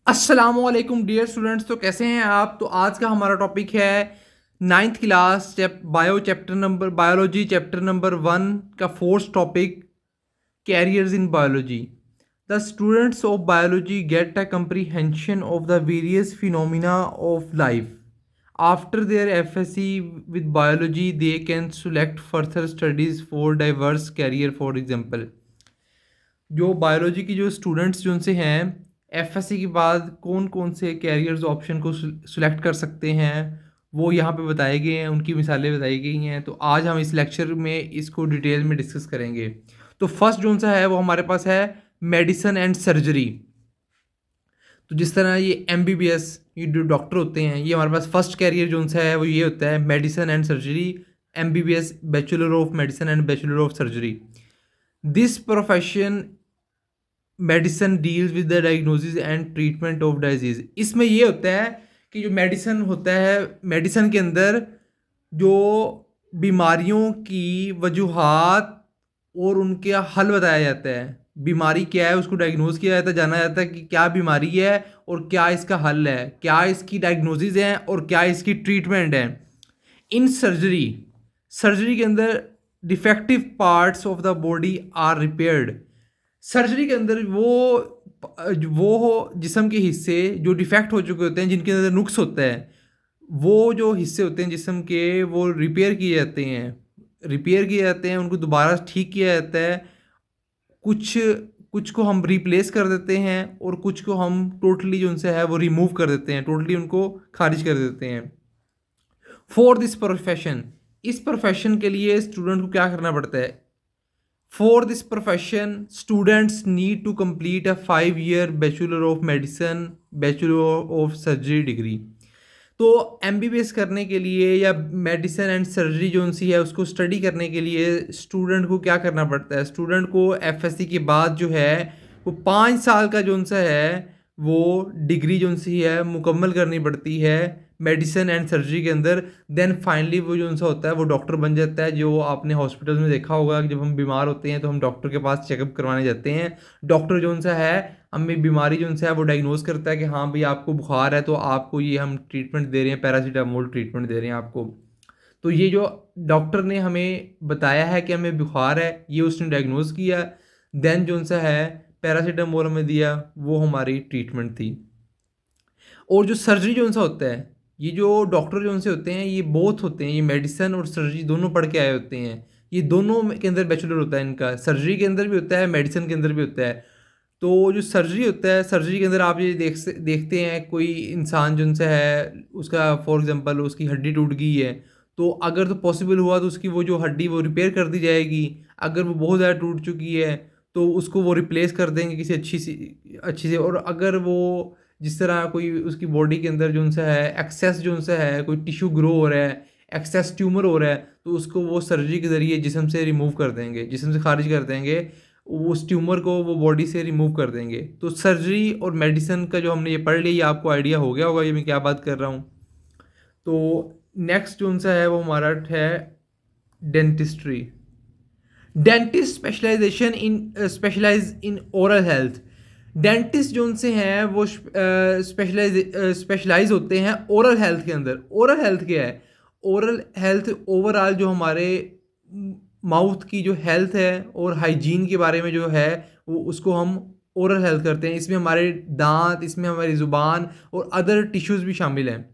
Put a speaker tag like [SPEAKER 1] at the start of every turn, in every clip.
[SPEAKER 1] अस्सलामुअलैकुम dear students. तो कैसे हैं आप? तो आज का हमारा टॉपिक है ninth class biology chapter number 1 का fourth topic, carriers in biology. The students of biology get a comprehension of the various phenomena of life. After their FSc with biology, they can select further studies for diverse career. For example, जो biology की जो students जो उनसे हैं, FSc के बाद कौन कौन से कैरियर्स ऑप्शन को सिलेक्ट कर सकते हैं वो यहाँ पे बताए गए हैं, उनकी मिसालें बताई गई हैं। तो आज हम इस लेक्चर में इसको डिटेल में डिस्कस करेंगे। तो फर्स्ट जो सा है वो हमारे पास है मेडिसिन एंड सर्जरी। तो जिस तरह ये एमबीबीएस, ये जो डॉक्टर होते हैं, ये हमारे पास फर्स्ट कैरियर जो सा है वो ये होता है medicine and surgery. MBBS, bachelor of medicine and bachelor of surgery. This profession medicine deals with the diagnosis and treatment of disease. इसमें ये होता है कि जो मेडिसिन होता है, मेडिसिन के अंदर जो बीमारियों की वजूहात और उनके हल बताया जाता है। बीमारी क्या है उसको डायग्नोज किया जाता है, जाना जाता है कि क्या बीमारी है और क्या इसका हल है, क्या इसकी डायग्नोसिस है और क्या इसकी ट्रीटमेंट है। इन सर्जरी, सर्जरी के अंदर defective parts of the body are repaired. Surgery के अंदर वो जिस्म के हिस्से जो डिफेक्ट हो चुके होते हैं, जिनके अंदर नुक्स होता है, वो जो हिस्से होते हैं जिस्म के, वो रिपेयर किए जाते हैं, उनको दोबारा ठीक किया जाता है। कुछ कुछ को हम रिप्लेस कर देते हैं और कुछ को हम टोटली जो उनसे है वो रिमूव कर देते हैं, टोटली उनको खारिज कर देते हैं। फॉर दिस प्रोफेशन, इस प्रोफेशन के लिए स्टूडेंट को क्या करना पड़ता है? For this profession, students need to complete a 5-year Bachelor of Medicine, Bachelor of Surgery degree. तो एमबीबीएस करने के लिए या मेडिसिन एंड सर्जरी जो सी है उसको स्टडी करने के लिए स्टूडेंट को क्या करना पड़ता है? स्टूडेंट को एफएससी के बाद जो है वो 5 साल का जो सा है वो डिग्री जो सी है मुकम्मल करनी पड़ती है मेडिसिन एंड सर्जरी के अंदर। देन फाइनली वो जो सा होता है वो डॉक्टर बन जाता है। जो आपने हॉस्पिटल में देखा होगा कि जब हम बीमार होते हैं तो हम डॉक्टर के पास चेकअप करवाने जाते हैं। डॉक्टर जो सा है हमें बीमारी जो सा है वो डायग्नोज करता है कि हाँ भाई आपको बुखार है, तो आपको ये हम ट्रीटमेंट दे रहे हैं, पैरासीटामोल ट्रीटमेंट दे रहे हैं आपको। तो ये जो डॉक्टर ने हमें बताया है कि हमें बुखार है, ये उसने डायग्नोज किया, देन जो सा है पैरासीटामोल हमें दिया, वो हमारी ट्रीटमेंट थी। और जो सर्जरी जो सा होता है, ये जो डॉक्टर जो से होते हैं ये बोथ होते हैं, ये मेडिसिन और सर्जरी दोनों पढ़ के आए होते हैं। ये दोनों के अंदर बैचलर होता है इनका, सर्जरी के अंदर भी होता है, मेडिसिन के अंदर भी होता है। तो जो सर्जरी होता है, सर्जरी के अंदर आप ये देखते हैं कोई इंसान जो उनसे है उसका फॉर एग्जांपल उसकी हड्डी टूट गई है, तो अगर तो पॉसिबल हुआ तो उसकी वो जो हड्डी वो रिपेयर कर दी जाएगी। अगर वो बहुत ज़्यादा टूट चुकी है तो उसको वो रिप्लेस कर देंगे किसी अच्छी से। और अगर वो जिस तरह कोई उसकी बॉडी के अंदर जो उनसे है एक्सेस जो उनसे है कोई टिश्यू ग्रो हो रहा है, एक्सेस ट्यूमर हो रहा है, तो उसको वो सर्जरी के ज़रिए जिस्म से रिमूव कर देंगे, जिस्म से खारिज कर देंगे, उस ट्यूमर को वो बॉडी से रिमूव कर देंगे। तो सर्जरी और मेडिसिन का जो हमने ये पढ़ लिया, ये आपको आइडिया हो गया होगा ये मैं क्या बात कर रहा हूँ। तो नेक्स्ट जो सा है वो हमारा है dentistry. Dentist specialise in oral health. Dentist जो उनसे हैं वो स्पेशलाइज होते हैं ओरल हेल्थ के अंदर। ओरल हेल्थ क्या है? ओरल हेल्थ ओवरऑल जो हमारे माउथ की जो हेल्थ है और हाइजीन के बारे में जो है वो उसको हम ओरल हेल्थ करते हैं। इसमें हमारे दांत, इसमें हमारी ज़ुबान और अदर टिश्यूज़ भी शामिल हैं।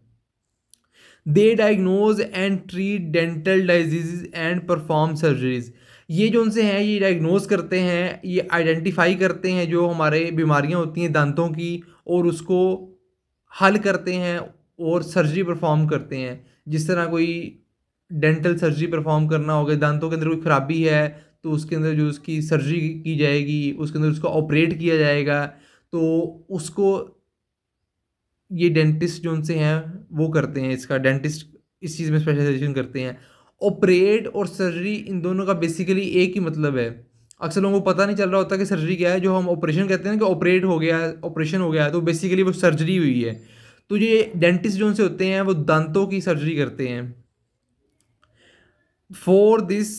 [SPEAKER 1] They diagnose and treat dental disease and perform surgeries. ये जो उनसे हैं ये डायग्नोज करते हैं, ये आइडेंटिफाई करते हैं जो हमारे बीमारियां होती हैं दांतों की, और उसको हल करते हैं और सर्जरी परफॉर्म करते हैं। जिस तरह कोई डेंटल सर्जरी परफॉर्म करना हो गया, दांतों के अंदर कोई ख़राबी है तो उसके अंदर जो उसकी सर्जरी की जाएगी, उसके अंदर उसको ऑपरेट किया जाएगा, तो उसको ये डेंटिस्ट जो उनसे हैं वो करते हैं। इसका डेंटिस्ट इस चीज़ में स्पेशलाइजेशन करते हैं। ऑपरेट और सर्जरी इन दोनों का बेसिकली एक ही मतलब है। अक्सर लोगों को पता नहीं चल रहा होता कि सर्जरी क्या है। जो हम ऑपरेशन कहते हैं कि ऑपरेट हो गया, ऑपरेशन हो गया, तो बेसिकली वो सर्जरी हुई है। तो ये डेंटिस्ट जो उनसे होते हैं वो दांतों की सर्जरी करते हैं। For this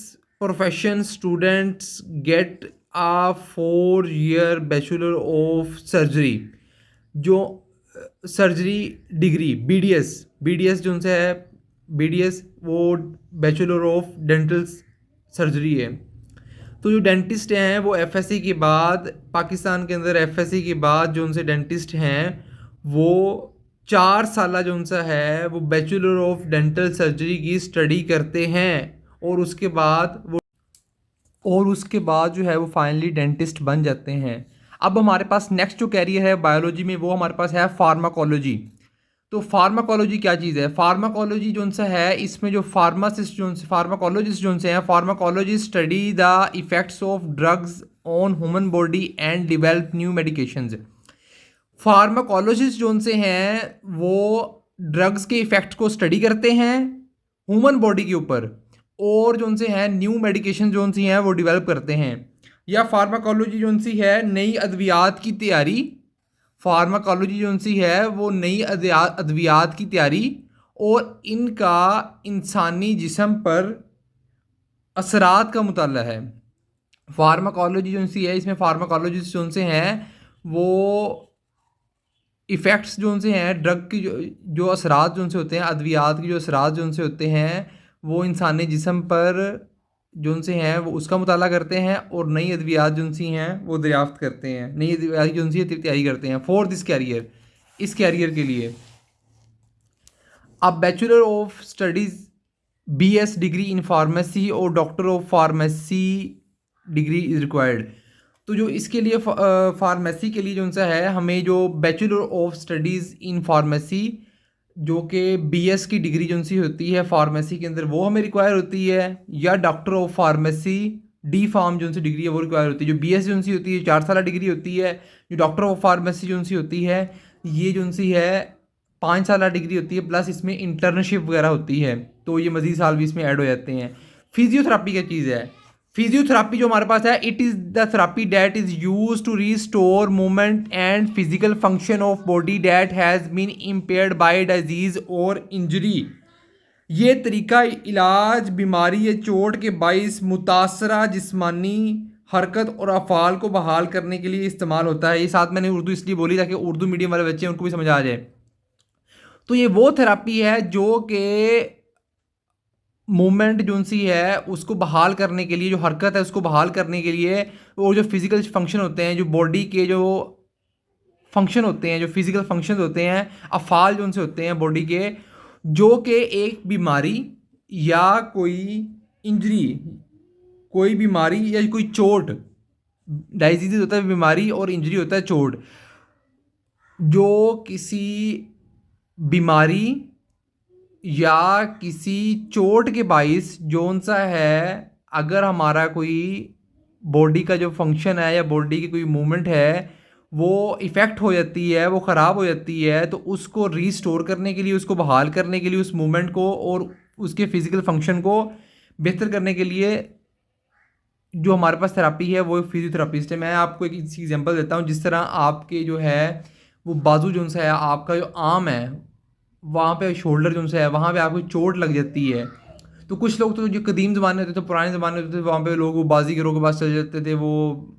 [SPEAKER 1] profession students gate a 4-year bachelor of surgery. जो सर्जरी डिग्री BDS जो उनसे है, BDS वो बैचलर ऑफ डेंटल सर्जरी है। तो जो डेंटिस्ट हैं वो FSC के बाद, पाकिस्तान के अंदर FSC के बाद जो उनसे डेंटिस्ट हैं वो 4 साल जो उनसा है वो बैचलर ऑफ डेंटल सर्जरी की स्टडी करते हैं, और उसके बाद जो है वो फाइनली डेंटिस्ट बन जाते हैं। अब हमारे पास नेक्स्ट जो कैरियर है बायोलॉजी में वो हमारे पास है फार्माकोलॉजी। तो फार्माकोलॉजी क्या चीज़ है? फार्माकोलॉजी जो सा है इसमें जो फार्माकोलॉजिस्ट जो से हैं, pharmacologist study the effects of drugs on human body and develop new medications. Pharmacologist जो से हैं वो ड्रग्स के इफेक्ट को स्टडी करते हैं ह्यूमन बॉडी के ऊपर, और जो से हैं न्यू मेडिकेशन जो सी हैं वो डेवलप करते हैं। या फार्माकोलॉजी जो सी है नई अद्वियात की तैयारी, फार्माकोलॉजी जो सी है वो नई अद्वियात की तैयारी और इनका इंसानी जिस्म पर असरात का मुताला है। फार्माकोलॉजी जो सी है इसमें फार्माकोलॉजिस्ट जो से हैं वो इफ़ेक्ट्स जो से हैं ड्रग की जो असरात जो से होते हैं, अद्वियात की जो असरात जो से होते हैं वो इंसानी जिस्म पर जो से हैं वो उसका मुताला करते हैं, और नई अद्वियात जो सी हैं वो दरियाफ्त करते हैं, नई अद्वियात जो सी तैयारी करते हैं फॉर दिस कैरियर, इस कैरियर के लिए। अब bachelor of studies BS degree in pharmacy और doctor of pharmacy degree is required. तो जो इसके लिए फार्मेसी के लिए जो सा है हमें जो bachelor of studies in pharmacy जो कि BS की डिग्री जो सी होती है फार्मेसी के अंदर वो हमें रिक्वायर होती है, या डॉक्टर ऑफ फार्मेसी D.Pharm जो सी डिग्री है वो रिक्वायर होती है। जो BS जो सी होती है 4 साल डिग्री होती है, जो डॉक्टर ऑफ फार्मेसी जो सी होती है ये जो सी है 5 साल डिग्री होती है, प्लस इसमें इंटर्नशिप वगैरह होती है, तो ये मज़ीद साल भी इसमें ऐड हो जाते हैं। फिजियोथेरापी क्या चीज़ है? फिजियोथेरापी जो हमारे पास है it is the therapy that is use to restore movement and physical function of body that has been impaired by disease और इंजरी। ये तरीका इलाज बीमारी या चोट के बाइस मुतासरा जिस्मानी हरकत और अफ़ाल को बहाल करने के लिए इस्तेमाल होता है। ये साथ मैंने उर्दू इसलिए बोली ताकि उर्दू मीडियम वाले बच्चे हैं उनको भी समझ आ जाए। तो ये वो थेरापी है जो कि मूवमेंट जो सी है उसको बहाल करने के लिए, जो हरकत है उसको बहाल करने के लिए, और जो फिज़िकल फंक्शन होते हैं, जो बॉडी के जो फंक्शन होते हैं, जो फिज़िकल फंक्शन होते हैं, अफ़ाल जो उनसे होते हैं बॉडी के, जो कि एक बीमारी या कोई इंजरी, कोई बीमारी या कोई चोट, डायजीज़ होता है बीमारी और इंजरी होता है चोट, जो किसी बीमारी या किसी चोट के बाइस जोन सा है अगर हमारा कोई बॉडी का जो फंक्शन है या बॉडी की कोई मूवमेंट है वो इफ़ेक्ट हो जाती है, वो ख़राब हो जाती है, तो उसको रीस्टोर करने के लिए, उसको बहाल करने के लिए, उस मूवमेंट को और उसके फिज़िकल फंक्शन को बेहतर करने के लिए जो हमारे पास थेरापी है वो फिजियोथेरापिस्ट है। मैं आपको एक एग्जांपल देता हूँ। जिस तरह आपके जो है वो बाजू जो सा है, आपका जो आर्म है, वहाँ पे शोल्डर जो है वहाँ पे आपको चोट लग जाती है, तो कुछ लोग तो जो कदीम ज़माने होते थे, पुराने ज़माने होते थे, वहाँ पे लोग वो बाजीगरों के पास चले जाते थे, वो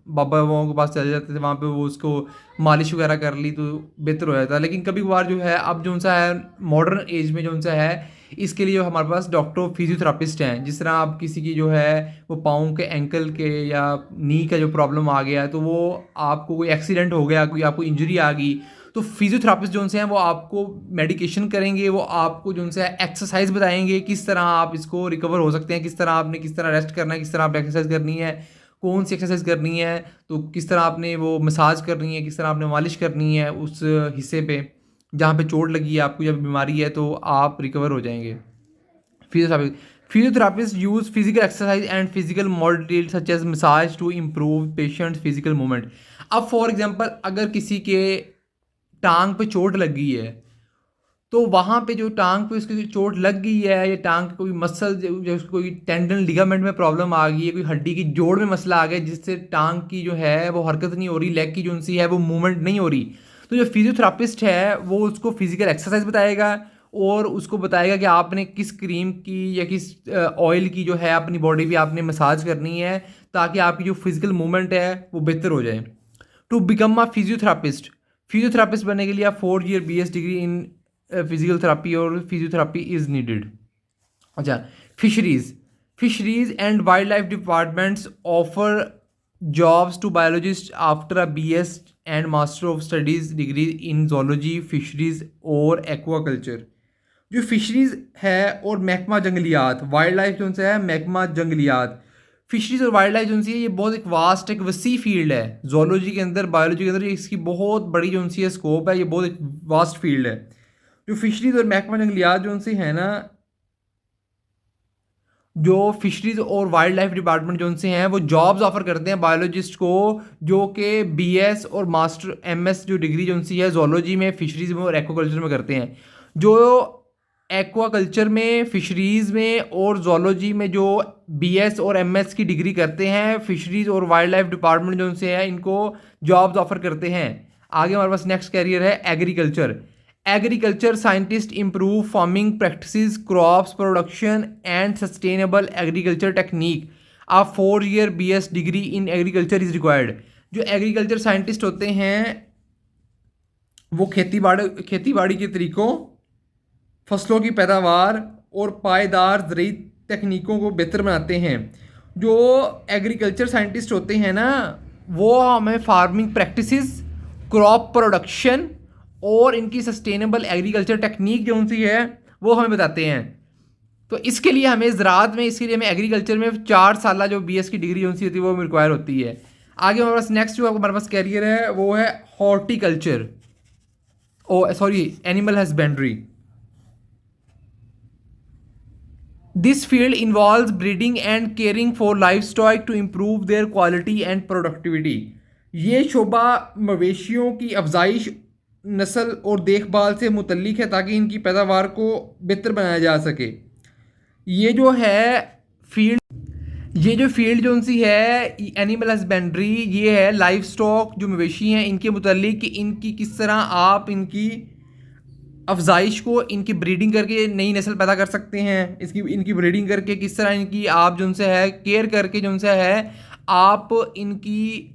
[SPEAKER 1] बाबा बाबाओं के पास चले जाते थे, वहाँ पे वो उसको मालिश वगैरह कर ली तो बेहतर हो जाता। लेकिन कभी कभार जो है अब जो सा है मॉडर्न एज में जो सा है इसके लिए हमारे पास डॉक्टर फिजियोथेरापिस्ट हैं। जिस तरह आप किसी की जो है वो पाँव के एंकल के या नी का जो प्रॉब्लम आ गया है, तो वो आपको कोई एक्सीडेंट हो गया, कोई आपको इंजरी आ गई, तो फिजियोथेरापिस्ट जो से हैं वो आपको मेडिकेशन करेंगे, वो आपको जो से एक्सरसाइज बताएंगे किस तरह आप इसको रिकवर हो सकते हैं, किस तरह आपने किस तरह रेस्ट करना है, किस तरह आप एक्सरसाइज करनी है, कौन सी एक्सरसाइज करनी है, तो किस तरह आपने वो मसाज करनी है, किस तरह आपने मालिश करनी है उस हिस्से पे जहाँ पे चोट लगी है, आपको जब बीमारी है, तो आप रिकवर हो जाएंगे। Physiotherapist use physical exercise and physical modality such as massage to improve patient physical movement. अब फॉर एग्जांपल अगर किसी के टांग पे चोट लग गई है, तो वहाँ पे जो टांग पे उसकी चोट लग गई है या टांग कोई मसल जो कोई टेंडन लिगामेंट में प्रॉब्लम आ गई है, कोई हड्डी की जोड़ में मसला आ गया जिससे टांग की जो है वो हरकत नहीं हो रही, लेग की जो सी है वो मूवमेंट नहीं हो रही, तो जो फिजियोथेरापिस्ट है वो उसको फिजिकल एक्सरसाइज बताएगा और उसको बताएगा कि आपने किस क्रीम की या किस ऑयल की जो है अपनी बॉडी पे आपने मसाज करनी है ताकि आपकी जो फिजिकल मूवमेंट है वो बेहतर हो जाए। To become a physiotherapist, physiotherapist बनने के लिए आप 4 year BS degree in physical therapy और फिजियोथेरापी इज़ नीडेड। अच्छा, fisheries and wild life departments offer jobs to biologist after a BS and master of studies degree in zoology, fisheries और aquaculture. जो fisheries है और महकमा जंगलियात, wild life जो है महकमा जंगलियात, फिशरीज और वाइल्ड लाइफ जो है ये बहुत एक वास्ट, एक वसी फील्ड है। जोलॉजी के अंदर, बायोलॉजी के अंदर इसकी बहुत बड़ी जो है स्कोप है, ये बहुत एक वास्ट फील्ड है। जो फिशरीज और महकमा जंगलियात जो है ना, जो फिशरीज और वाइल्ड लाइफ डिपार्टमेंट जो उनसे हैं वो जॉब्स ऑफर करते हैं बायोलॉजिस्ट को, जो कि BS और मास्टर MS जो डिग्री जो उनसी है जोलॉजी में, फिशरीज में और एक्वाकल्चर में करते हैं। जो एक्वाकल्चर में, फिशरीज में और जोलॉजी में जो BS और MS की डिग्री करते हैं, फिशरीज और वाइल्ड लाइफ डिपार्टमेंट जो उनसे है इनको जॉब्स ऑफर करते हैं। आगे हमारे पास नेक्स्ट कैरियर है agriculture scientist improve farming practices, crops production and sustainable agriculture technique. A 4 year BS degree in agriculture is required. जो एग्रीकल्चर साइंटिस्ट होते हैं वो खेती बाड़ी के तरीक़ों, फसलों की पैदावार और पायदार ज़रूरी तकनीकों को बेहतर बनाते हैं। जो एग्रीकल्चर साइंटिस्ट होते हैं ना, वो हमें फार्मिंग प्रैक्टिसेस, क्रॉप प्रोडक्शन और इनकी सस्टेनेबल एग्रीकल्चर टेक्निक जो उनसी है वो हमें बताते हैं। तो इसके लिए हमें ज़राअत में, इसके लिए हमें एग्रीकल्चर में 4 साल जो BS की डिग्री जो उनसी होती है वो रिक्वायर होती है। आगे हमारे पास नेक्स्ट जो हमारे पास कैरियर है वो है horticulture, animal husbandry. This field involves breeding and caring for livestock to improve their quality and productivity. ये शोबा मवेशियों की अफजाइश, नस्ल और देखभाल से मुतल्लिक है ताकि इनकी पैदावार को बेहतर बनाया जा सके। ये जो फील्ड जो उनसी है एनिमल हस्बेंड्री, ये है लाइफ स्टॉक, जो मवेशी हैं इनके मुतल्लिक कि इनकी किस तरह आप इनकी अफजाइश को, इनकी ब्रीडिंग करके नई नस्ल पैदा कर सकते हैं। इनकी ब्रीडिंग करके किस तरह इनकी आप जो उनसे है केयर करके जो उनसे है आप इनकी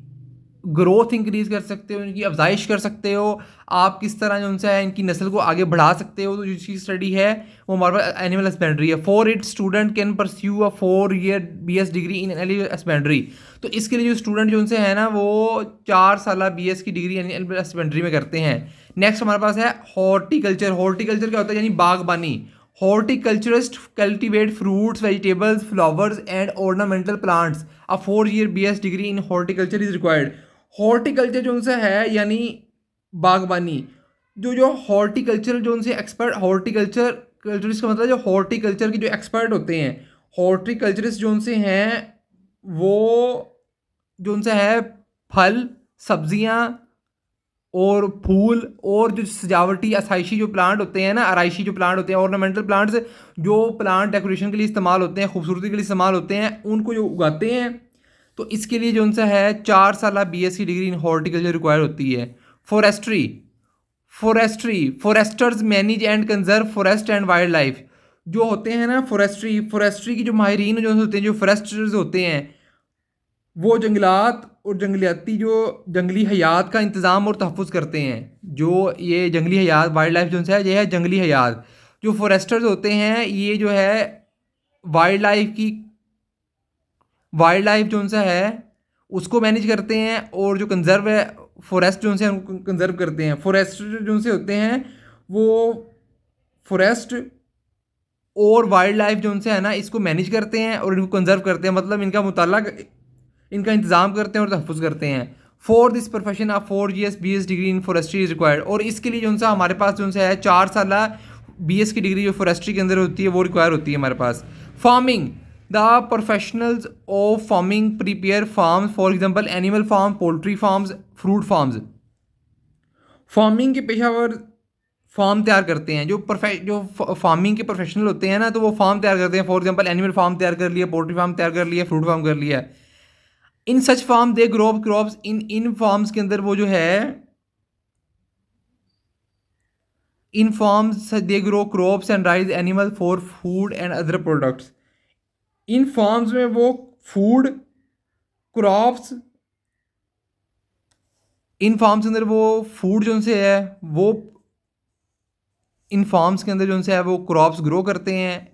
[SPEAKER 1] ग्रोथ इंक्रीज़ कर सकते हो, इनकी अफजाइश कर सकते हो, आप किस तरह जो उनसे है इनकी नस्ल को आगे बढ़ा सकते हो। तो जिसकी स्टडी है वो हमारे पास एनिमल हस्बेंड्री है। For it student can pursue a 4 year BS degree in animal husbandry. तो इसके लिए जो स्टूडेंट जो उनसे है ना वो 4 साल BS की डिग्री एनिमल हस्बेंड्री में करते हैं। नेक्स्ट हमारे पास है हॉर्टिकल्चर क्या होता है, यानी बागबानी। Horticulturist cultivate fruits, vegetables, flowers and ornamental plants. A 4 year BS degree in horticulture is required. Horticulture जो उनसे है यानी बागबानी। जो हॉर्टिकल्चर जो उनसे एक्सपर्ट, हॉर्टिकल्चरिस्ट का मतलब जो हॉर्टिकल्चर के जो एक्सपर्ट होते हैं, हॉर्टिकल्चरिस्ट जो उनसे हैं वो जो उनसे है फल, सब्जियां और फूल और जो सजावटी आसाइशी जो प्लांट होते हैं ना, आराइशी जो प्लांट होते हैं, ऑर्नामेंटल प्लांट्स, जो प्लांट डेकोरेशन के लिए इस्तेमाल होते हैं, खूबसूरती के लिए इस्तेमाल होते हैं, उनको जो उगाते हैं। तो इसके लिए जो उनसे है 4 साल BS की डिग्री इन हॉर्टिकल्चर रिक्वायर होती है। Forester's manage and conserve forest and wild life. जो होते हैं ना फॉरेस्ट्री की जो माहिरीन जो होते हैं, जो फॉरेस्टर्स होते हैं, वो जंगलात और जंगलियाती जो जंगली हयात का इंतज़ाम और तहफ़्फ़ुज़ करते हैं। जो ये जंगली हयात, वाइल्ड लाइफ जो है ये है जंगली हयात। जो फॉरेस्टर्स होते हैं ये जो है वाइल्ड लाइफ जो उनसे है उसको मैनेज करते हैं, और जो कंजर्व है फॉरेस्ट जो उनसे उनको कंजर्व करते हैं। फॉरेस्टर जो उनसे होते हैं वो फॉरेस्ट और वाइल्ड लाइफ जो उनसे है ना इसको मैनेज करते हैं और इनको कंजर्व करते हैं, मतलब इनका मुताला, इनका इंतज़ाम करते हैं और तहफ़्फ़ुज़ करते हैं। For this profession of 4 years BS degree in forestry is required. और इसके लिए जो उनसे हमारे पास जो उनसे है 4 साल BS की डिग्री जो फॉरेस्ट्री के अंदर होती है वो रिक्वायर होती है हमारे पास। Farming, the professionals of farming prepare farms, for example animal farm, poultry farms, fruit farms. Farming के पेशावर फार्म तैयार करते हैं। जो फार्मिंग के प्रोफेशनल होते हैं ना तो वो फार्म तैयार करते हैं। फॉर एग्जाम्पल एनिमल फार्म तैयार कर लिया, पोल्ट्री फार्म तैयार कर लिया, फ्रूट फार्म कर लिया। In such farm they grow crops, इन फार्म्स के अंदर वो जो है in farms they grow crops and raise animal for food and other products. इन फार्म्स में वो फूड, क्रॉप्स, इन फार्म्स के अंदर वो फूड जो उनसे है वो इन फार्म्स के अंदर जो उनसे है वो क्रॉप्स ग्रो करते हैं,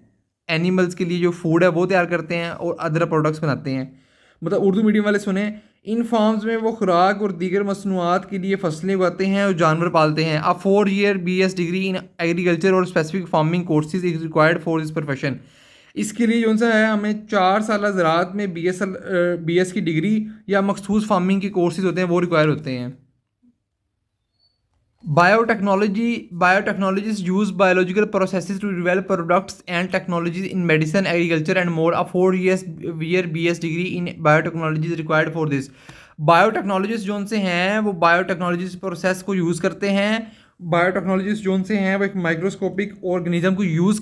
[SPEAKER 1] एनिमल्स के लिए जो फूड है वो तैयार करते हैं और अदर प्रोडक्ट्स बनाते हैं। मतलब उर्दू मीडियम वाले सुने, इन फार्म्स में वो खुराक और दीगर मसनूआत के लिए फसलें उगाते हैं और जानवर पालते हैं। A 4 year BS degree in agriculture और specific farming courses is required for this profession. इसके लिए जो सा है हमें 4 साल ज़राअत में BS की डिग्री या मखसूस फार्मिंग के कोर्सेज होते हैं वो रिक्वायर होते हैं। Biotechnologists use biological processes to develop products and technologies in medicine, agriculture, and more. A 4 year BS degree in biotechnology is required for this. Biotechnologist जो उनसे हैं वो बायोटेक्नोलॉजिस्ट प्रोसेस को यूज़ करते हैं। बायोटेक्नोलॉजिस्ट जो उनसे हैं वो एक माइक्रोस्कोपिक ऑर्गेनिज्म को यूज़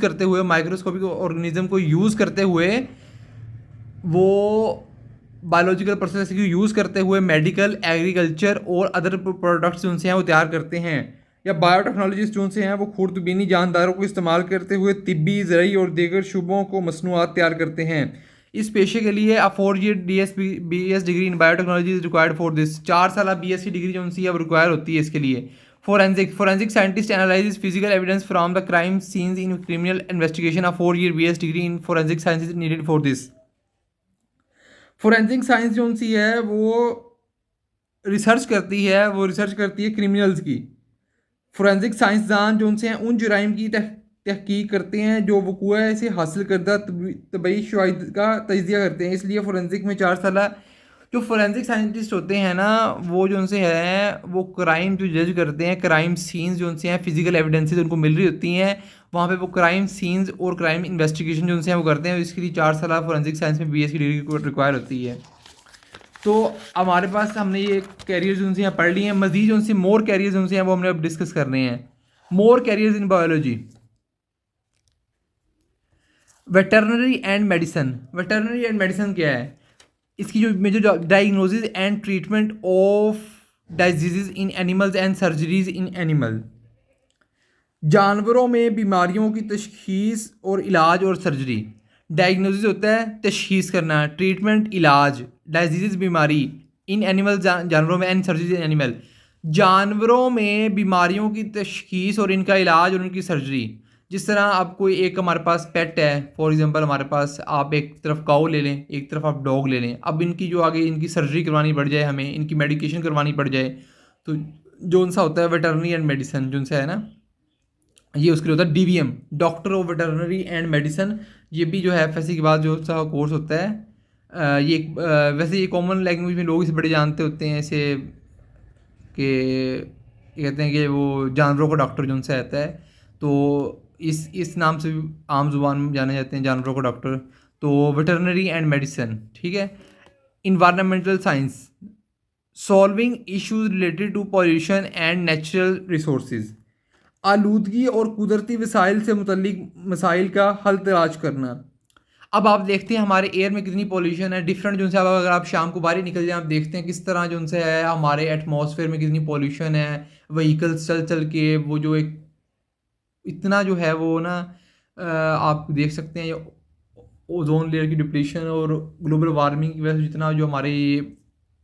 [SPEAKER 1] करते हुए वो बायोलॉजिकल प्रोसेस की यूज़ करते हुए मेडिकल, एग्रीकल्चर और अदर प्रोडक्ट्स जो उनसे हैं वो तैयार करते हैं। या बायोटेक्नोलॉजिस्ट जो उनसे हैं वो खुर्दबीनी जानदारों को इस्तेमाल करते हुए तिब्बी, ज़रई और दीगर शुबों को मसनूआत तैयार करते हैं। इस पेशे के लिए अ 4 year BS degree in biotechnology is required for this. 4 साल BS की डिग्री जो उनसी है वो रिक्वायर होती है इसके लिए। Forensic scientist analyse physical evidence from the crime scenes in criminal investigation. A 4 year BS degree in forensic science is needed for this. Forensic science जो उनसी है वो रिसर्च करती है क्रिमिनल्स की। फोरेंसिक साइंसदान जो उनसे हैं उन जुराइम की तहकीक करते हैं जो वकूआ से हासिल करदा तबई शवाहिद का तजिया करते हैं। इसलिए फोरेंसिक में 4 साल जो फोरेंसिक साइंटिस्ट होते हैं ना वो जो उनसे है वो क्राइम जो जज करते हैं, क्राइम सीन्स जो उनसे हैं फिजिकल एविडेंसेस उनको मिल रही होती हैं वहाँ पे वो क्राइम सीन्स और क्राइम इन्वेस्टिगेशन जो उनसे हैं वो करते हैं। इसके लिए 4 साल फोरेंसिक साइंस में BS की डिग्री रिक्वायर होती है। तो हमारे पास हमने ये कैरियर्स उनसे यहाँ पढ़ लिए हैं। मजीद उनसे मोर कैरियर्स उनसे हैं वो हमने अब डिस्कस कर रहे हैं। More careers in biology. Veterinary and medicine क्या है? इसकी जो major diagnosis and treatment of disease in animals and surgeries in animal. जानवरों में बीमारियों की तशखीस और इलाज और सर्जरी। डायग्नोसिस होता है तशखीस करना, ट्रीटमेंट इलाज, डिजीज़ बीमारी, इन एनिमल जानवरों में, एंड सर्जरीज इन एनिमल। जानवरों में बीमारियों की तशखीस और इनका इलाज और उनकी सर्जरी। जिस तरह आप कोई एक हमारे पास पेट है, फॉर एग्जांपल हमारे पास आप एक तरफ काऊ ले लें, एक तरफ आप डॉग ले लें। अब इनकी जो आगे इनकी सर्जरी करवानी पड़ जाए, हमें इनकी मेडिकेशन करवानी पड़ जाए, तो जो उनसा होता है वेटरनरी एंड मेडिसन जो उनसे है ना, ये उसके लिए होता है DVM, doctor of veterinary and medicine. ये भी जो है FSC के बाद जो सा कोर्स होता है ये वैसे ये कॉमन लैंग्वेज में लोग इसे बड़े जानते होते हैं ऐसे कि कहते हैं कि वो जानवरों का डॉक्टर जो उनसे आता है, तो इस नाम से भी आम जुबान में जाने जाते हैं जानवरों का डॉक्टर। तो वेटरनरी एंड मेडिसन, ठीक है। Environmental science, solving issues related to pollution and natural resources. आलूदगी और कुदरती वसाइल से मुतल्लिक मसाइल का हल तलाश करना। अब आप देखते हैं हमारे एयर में कितनी पॉल्यूशन है, डिफरेंट जो उनसे अगर आप शाम को बाहर निकल जाएं आप देखते हैं किस तरह जो उनसे है हमारे एटमॉस्फेयर में कितनी पॉल्यूशन है। व्हीकल्स चल के वो जो एक इतना जो है वो ना आप देख सकते हैं ओजोन लेयर की डिप्लीशन और ग्लोबल वार्मिंग की वजह से जितना जो हमारे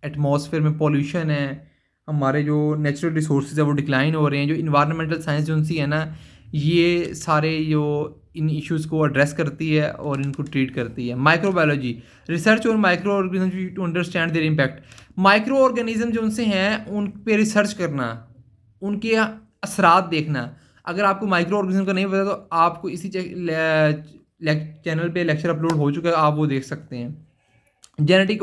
[SPEAKER 1] एटमॉस्फेयर में पॉल्यूशन है, हमारे जो नेचुरल रिसोर्सेज है वो डिक्लाइन हो रहे हैं। जो इन्वायरमेंटल साइंस जो उनसी है ना ये सारे जो इन इश्यूज़ को एड्रेस करती है और इनको ट्रीट करती है। माइक्रोबायोलॉजी, रिसर्च और micro organism to understand their impact. Micro organism जो उनसे हैं उन पे रिसर्च करना, उनके असरात देखना। अगर आपको माइक्रो ऑर्गेनिज्म का नहीं पता तो आपको इसी चैनल पे लेक्चर अपलोड हो चुका है, आप वो देख सकते हैं। जेनेटिक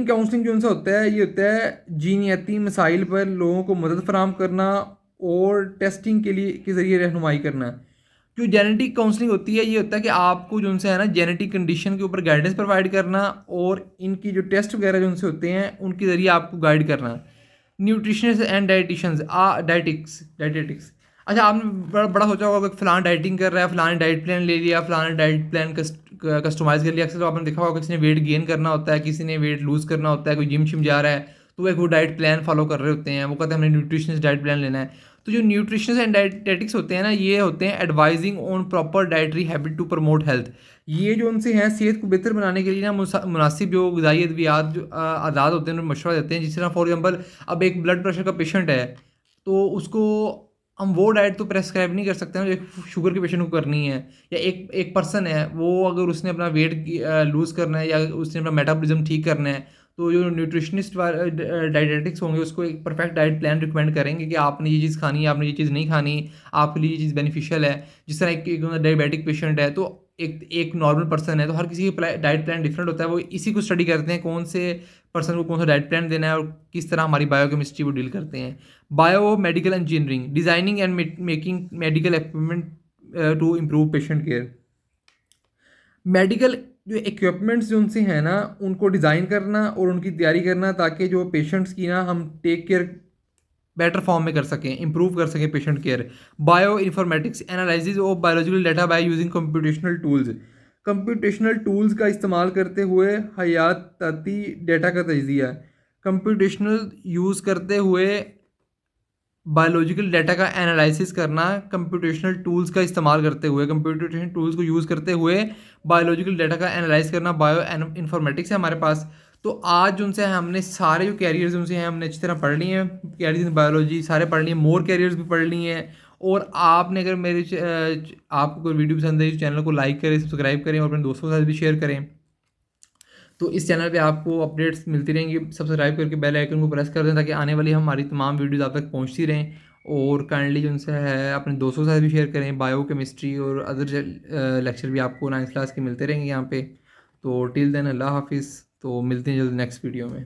[SPEAKER 1] काउंसलिंग जो उनसे होता है ये होता है जीनियाती मसाइल पर लोगों को मदद फराहम करना और टेस्टिंग के ज़रिए रहनुमाई करना। जो जेनेटिक काउंसलिंग होती है ये होता है कि आपको जो उनसे है ना जेनेटिक कंडीशन के ऊपर गाइडेंस प्रोवाइड करना और इनकी जो टेस्ट वगैरह जो उनसे होते हैं उनके ज़रिए आपको गाइड करना। Nutritionist and dietetics. अच्छा, आपने बड़ा सोचा होगा कि फ़लाना डाइटिंग कर रहा है, फ़लाना डाइट प्लान ले लिया, फ़लाना डाइट प्लान कस्टमाइज़ कर लिया। अक्सर तो आपने देखा होगा किसी ने वेट गेन करना होता है, किसी ने वेट लूज़ करना होता है, कोई जिम शिम जा रहा है तो वो एक वो डाइट प्लान फॉलो कर रहे होते हैं, वो कहते हैं हमने न्यूट्रिशनिस्ट डाइट प्लान लेना है। तो जो न्यूट्रिशनिस्ट एंड डाइटेटिक्स होते हैं ना, ये होते हैं advising on proper dietary habit to promote health. ये जो उनसे हैं सेहत को बेहतर बनाने के लिए ना मुनासिब जो ग़िज़ाई अद्वियात जो आदात होते हैं उन्हें मशवरा देते हैं। जिस तरह फॉर एग्जांपल अब एक ब्लड प्रेशर का पेशेंट है, तो उसको हम वो डाइट तो प्रेस्क्राइब नहीं कर सकते हैं जो एक शुगर के पेशेंट को करनी है। या एक पर्सन है, वो अगर उसने अपना वेट लूज़ करना है या उसने अपना मेटाबॉलिज्म ठीक करना है, तो जो न्यूट्रिशनिस्ट डाइटेटिक्स होंगे उसको एक परफेक्ट डाइट प्लान रिकमेंड करेंगे कि आपने ये चीज़ खानी है, आपने ये चीज़ नहीं खानी, आपके लिए ये चीज़ बेनिफिशियल है। जिस तरह एक डायबिटिक पेशेंट है, तो एक नॉर्मल पर्सन है, तो हर किसी का डाइट प्लान डिफरेंट होता है। वो इसी को स्टडी करते हैं कौन से पर्सन को कौन सा डाइट प्लान देना है और किस तरह हमारी बायोकेमिस्ट्री वो डील करते हैं। Bio medical engineering, designing and making medical equipment to improve patient care. Medical जो इक्विपमेंट्स जो उनसे हैं ना, उनको डिज़ाइन करना और उनकी तैयारी करना ताकि जो पेशेंट्स की ना हम टेक केयर बेटर फॉर्म में कर सकें, इंप्रूव कर सकें patient care. Bio informatics, analysis of biological data by using computational tools. Computational tools का इस्तेमाल करते हुए हयाताती डेटा का तजिया। कंप्यूटेशनल यूज़ करते हुए बायोलॉजिकल डाटा का एनालिसिस करना, कंप्यूटेशनल टूल्स का इस्तेमाल करते हुए, कंप्यूटेशनल टूल्स को यूज़ करते हुए बायोलॉजिकल डाटा का एनालाइज करना, बायो इन्फॉर्मेटिक्स है हमारे पास। तो आज उनसे हमने सारे जो कैरियर्स उनसे हैं हमने अच्छी तरह पढ़ लिए हैं, कैरियर्स इन बायोलॉजी सारे पढ़ लिए, मोर कैरियर्स भी पढ़ लिए हैं। और आपने अगर आपको कोई वीडियो पसंद है, इस चैनल को लाइक करें, सब्सक्राइब करें और अपने दोस्तों के साथ भी शेयर करें। तो इस चैनल पे आपको अपडेट्स मिलती रहेंगी। सब्सक्राइब करके बेल आइकन को प्रेस कर दें ताकि आने वाली हमारी तमाम वीडियोज़ आप तक पहुंचती रहें। और काइंडली जो उनसे है अपने दोस्तों के साथ भी शेयर करें। बायो केमिस्ट्री और अदर लेक्चर भी आपको 9th क्लास के मिलते रहेंगे यहाँ पे। तो टिल देन अल्लाह हाफिज़। तो मिलते हैं जल्द नेक्स्ट वीडियो में।